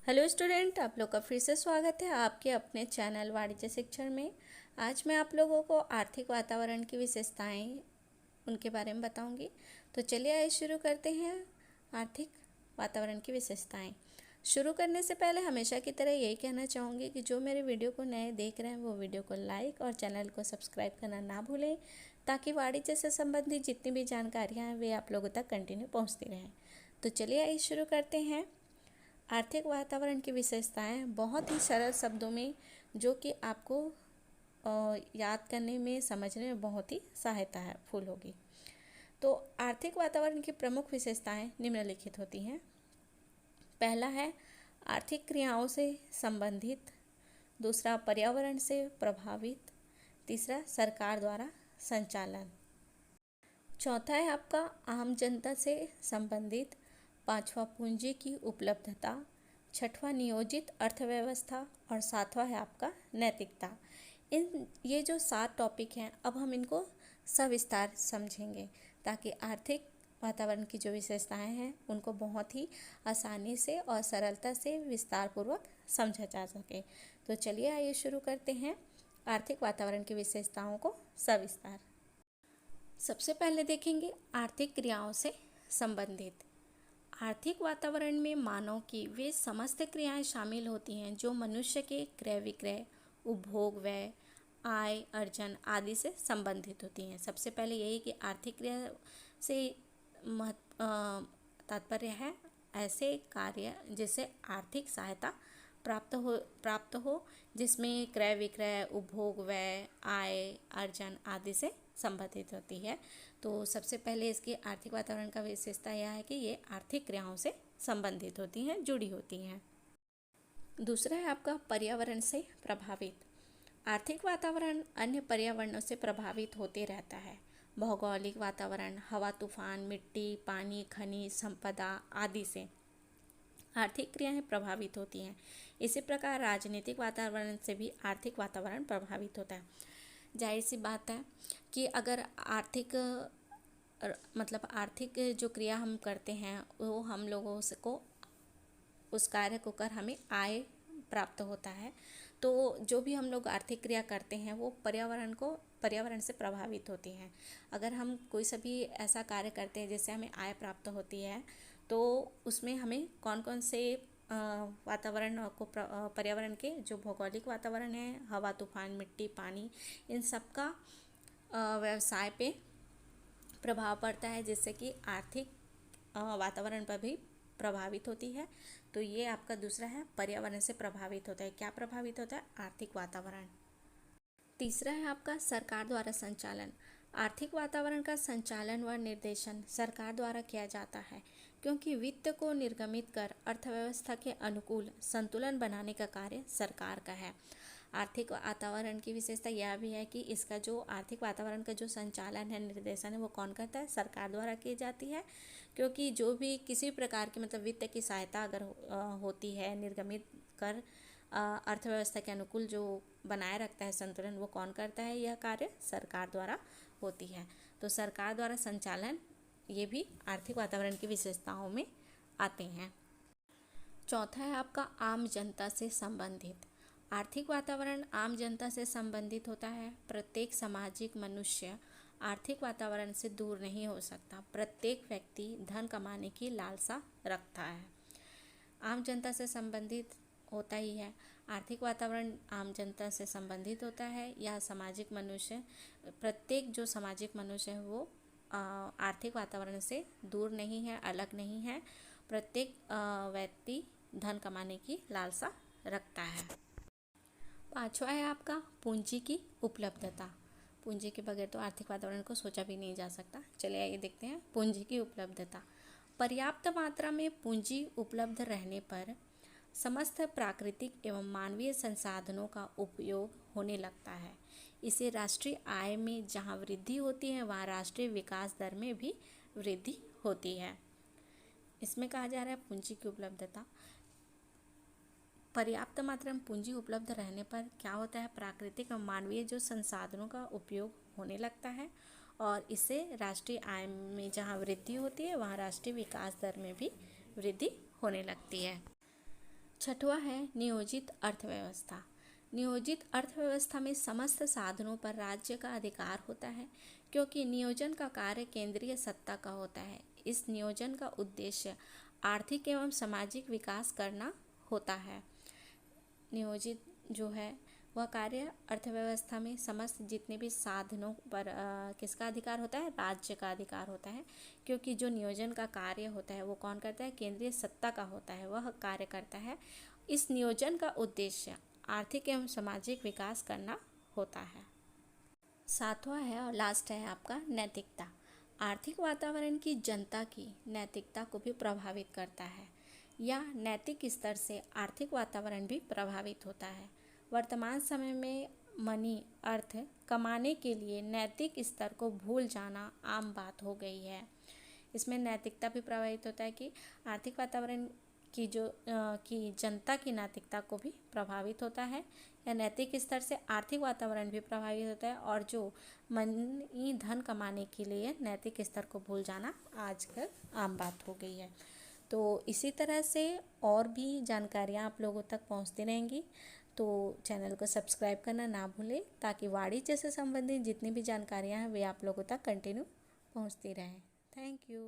Hello student, आप लोग का फिर से स्वागत है आपके अपने चैनल वाणिज्य शिक्षण में। आज मैं आप लोगों को आर्थिक वातावरण की विशेषताएं उनके बारे में बताऊंगी। तो चलिए आइए शुरू करते हैं आर्थिक वातावरण की विशेषताएं। शुरू करने से पहले हमेशा की तरह यही कहना चाहूँगी कि जो मेरे वीडियो को नए देख रहे हैं वो वीडियो को लाइक और चैनल को सब्सक्राइब करना ना भूलें, ताकि वाणिज्य से संबंधित जितनी भी जानकारियाँ हैं वे आप लोगों तक कंटिन्यू पहुँचती रहें। तो चलिए आइए शुरू करते हैं। आर्थिक वातावरण की विशेषताएं बहुत ही सरल शब्दों में, जो कि आपको याद करने में, समझने में बहुत ही सहायता है फुल होगी। तो आर्थिक वातावरण की प्रमुख विशेषताएं निम्नलिखित होती हैं। पहला है आर्थिक क्रियाओं से संबंधित, दूसरा पर्यावरण से प्रभावित, तीसरा सरकार द्वारा संचालन, चौथा है आपका आम जनता से संबंधित, पांचवा पूंजी की उपलब्धता, छठवां नियोजित अर्थव्यवस्था और सातवां है आपका नैतिकता। ये जो 7 टॉपिक हैं, अब हम इनको सविस्तार समझेंगे, ताकि आर्थिक वातावरण की जो विशेषताएं हैं उनको बहुत ही आसानी से और सरलता से विस्तार पूर्वक समझा जा सके। तो चलिए आइए शुरू करते हैं आर्थिक वातावरण की विशेषताओं को सविस्तार। सबसे पहले देखेंगे आर्थिक क्रियाओं से संबंधित। आर्थिक वातावरण में मानव की वे समस्त क्रियाएं शामिल होती हैं जो मनुष्य के क्रय विक्रय, उपभोग, व्यय, आय अर्जन आदि से संबंधित होती हैं। सबसे पहले यही कि आर्थिक क्रिया से तात्पर्य है ऐसे कार्य जिससे आर्थिक सहायता प्राप्त हो जिसमें क्रय विक्रय, उपभोग, व्यय, आय अर्जन आदि से संबंधित होती है। तो सबसे पहले इसकी आर्थिक वातावरण का विशेषता यह है कि ये आर्थिक क्रियाओं से संबंधित होती हैं, जुड़ी होती हैं। दूसरा है आपका पर्यावरण से प्रभावित। आर्थिक वातावरण अन्य पर्यावरणों से प्रभावित होते रहता है। भौगोलिक वातावरण, हवा, तूफान, मिट्टी, पानी, खनिज संपदा आदि से आर्थिक क्रियाएं प्रभावित होती हैं। इसी प्रकार राजनीतिक वातावरण से भी आर्थिक वातावरण प्रभावित होता है। जाहिर सी बात है कि अगर आर्थिक जो क्रिया हम करते हैं वो हम लोगों को उस कार्य को कर हमें आय प्राप्त होता है, तो जो भी हम लोग आर्थिक क्रिया करते हैं वो पर्यावरण से प्रभावित होती हैं। अगर हम कोई सभी ऐसा कार्य करते हैं जिससे हमें आय प्राप्त होती है, तो उसमें हमें कौन कौन से पर्यावरण के जो भौगोलिक वातावरण है, हवा, तूफान, मिट्टी, पानी, इन सब का व्यवसाय पे प्रभाव पड़ता है, जिससे कि आर्थिक वातावरण पर भी प्रभावित होती है। तो ये आपका दूसरा है, पर्यावरण से प्रभावित होता है। क्या प्रभावित होता है? आर्थिक वातावरण। तीसरा है आपका सरकार द्वारा संचालन। आर्थिक वातावरण का संचालन व निर्देशन सरकार द्वारा किया जाता है, क्योंकि वित्त को निर्गमित कर अर्थव्यवस्था के अनुकूल संतुलन बनाने का कार्य सरकार का है। आर्थिक वातावरण की विशेषता यह भी है कि इसका जो आर्थिक वातावरण का जो संचालन है, निर्देशन है, वो कौन करता है? सरकार द्वारा की जाती है। क्योंकि जो भी किसी प्रकार की वित्त की सहायता अगर होती है, निर्गमित कर अर्थव्यवस्था के अनुकूल जो बनाए रखता है संतुलन, वो कौन करता है? यह कार्य सरकार द्वारा होती है। तो सरकार द्वारा संचालन ये भी आर्थिक वातावरण की विशेषताओं में आते हैं। चौथा है आपका आम जनता से संबंधित। आर्थिक वातावरण आम जनता से संबंधित होता है। प्रत्येक सामाजिक मनुष्य आर्थिक वातावरण से दूर नहीं हो सकता। प्रत्येक व्यक्ति धन कमाने की लालसा रखता है। आम जनता से संबंधित होता ही है। आर्थिक वातावरण आम जनता से संबंधित होता है या सामाजिक मनुष्य, प्रत्येक जो सामाजिक मनुष्य है वो आर्थिक वातावरण से दूर नहीं है, अलग नहीं है। प्रत्येक व्यक्ति धन कमाने की लालसा रखता है। पांचवा है आपका पूंजी की उपलब्धता। पूंजी के बगैर तो आर्थिक वातावरण को सोचा भी नहीं जा सकता। चलिए आइए देखते हैं पूंजी की उपलब्धता। पर्याप्त मात्रा में पूंजी उपलब्ध रहने पर समस्त प्राकृतिक एवं मानवीय संसाधनों का उपयोग होने लगता है। इसे राष्ट्रीय आय में जहां वृद्धि होती है, वहां राष्ट्रीय विकास दर में भी वृद्धि होती है। इसमें कहा जा रहा है पूंजी की उपलब्धता, पर्याप्त मात्रा में पूंजी उपलब्ध रहने पर क्या होता है? प्राकृतिक और मानवीय जो संसाधनों का उपयोग होने लगता है, और इससे राष्ट्रीय आय में जहां वृद्धि होती है, वहां राष्ट्रीय विकास दर में भी वृद्धि होने लगती है। छठवां है नियोजित अर्थव्यवस्था। नियोजित अर्थव्यवस्था में समस्त साधनों पर राज्य का अधिकार होता है, क्योंकि नियोजन का कार्य केंद्रीय सत्ता का होता है। इस नियोजन का उद्देश्य आर्थिक एवं सामाजिक विकास करना होता है। नियोजित जो है वह कार्य अर्थव्यवस्था में समस्त जितने भी साधनों पर किसका अधिकार होता है? राज्य का अधिकार होता है, क्योंकि जो नियोजन का कार्य होता है वो कौन करता है? केंद्रीय सत्ता का होता है, वह कार्य करता है। इस नियोजन का उद्देश्य आर्थिक एवं सामाजिक विकास करना होता है। सातवां है और लास्ट है आपका नैतिकता। आर्थिक वातावरण की जनता की नैतिकता को भी प्रभावित करता है, या नैतिक स्तर से आर्थिक वातावरण भी प्रभावित होता है। वर्तमान समय में मनी अर्थ कमाने के लिए नैतिक स्तर को भूल जाना आम बात हो गई है। इसमें नैतिकता भी प्रभावित होता है कि आर्थिक वातावरण की की जनता की नैतिकता को भी प्रभावित होता है, या नैतिक स्तर से आर्थिक वातावरण भी प्रभावित होता है, और जो मनी धन कमाने के लिए नैतिक स्तर को भूल जाना आजकल आम बात हो गई है। तो इसी तरह से और भी जानकारियाँ आप लोगों तक पहुँचती रहेंगी, तो चैनल को सब्सक्राइब करना ना भूलें, ताकि वाणिज्य से संबंधित जितनी भी जानकारियाँ हैं वे आप लोगों तक कंटिन्यू पहुँचती रहें। Thank you.